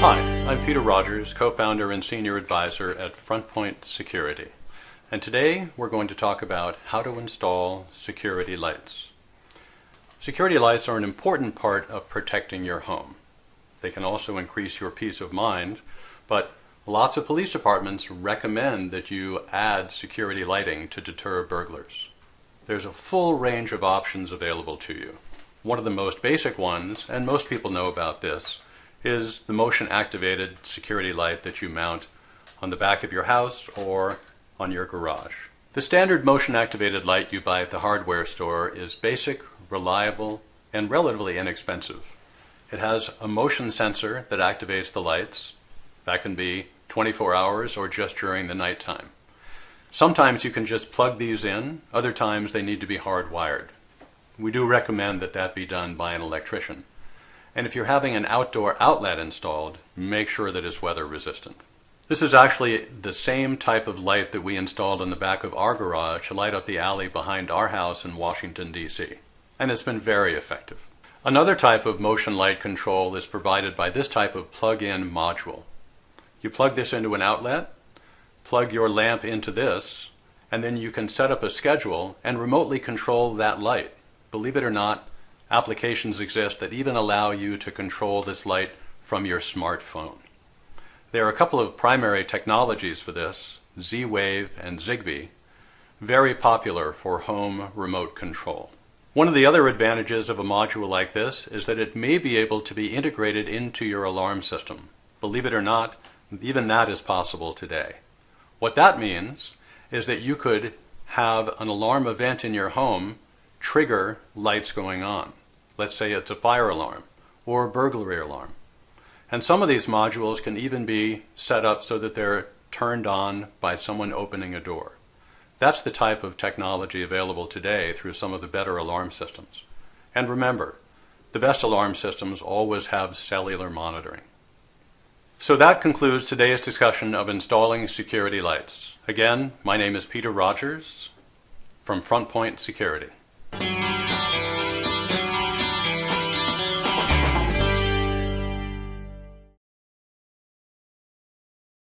Hi, I'm Peter Rogers, co-founder and senior advisor at FrontPoint Security. And today we're going to talk about how to install security lights. Security lights are an important part of protecting your home. They can also increase your peace of mind, but lots of police departments recommend that you add security lighting to deter burglars. There's a full range of options available to you. One of the most basic ones, and most people know about this, is the motion-activated security light that you mount on the back of your house or on your garage. The standard motion-activated light you buy at the hardware store is basic, reliable, and relatively inexpensive. It has a motion sensor that activates the lights. That can be 24 hours or just during the nighttime. Sometimes you can just plug these in, other times they need to be hardwired. We do recommend that that be done by an electrician. And if you're having an outdoor outlet installed, make sure that it's weather resistant. This is actually the same type of light that we installed in the back of our garage to light up the alley behind our house in Washington, D.C. And it's been very effective. Another type of motion light control is provided by this type of plug-in module. You plug this into an outlet, plug your lamp into this, and then you can set up a schedule and remotely control that light. Believe it or not, applications exist that even allow you to control this light from your smartphone. There are a couple of primary technologies for this, Z-Wave and Zigbee, very popular for home remote control. One of the other advantages of a module like this is that it may be able to be integrated into your alarm system. Believe it or not, even that is possible today. What that means is that you could have an alarm event in your home trigger lights going on. Let's say it's a fire alarm or a burglary alarm. And some of these modules can even be set up so that they're turned on by someone opening a door. That's the type of technology available today through some of the better alarm systems. And remember, the best alarm systems always have cellular monitoring. So that concludes today's discussion of installing security lights. Again, my name is Peter Rogers from FrontPoint Security.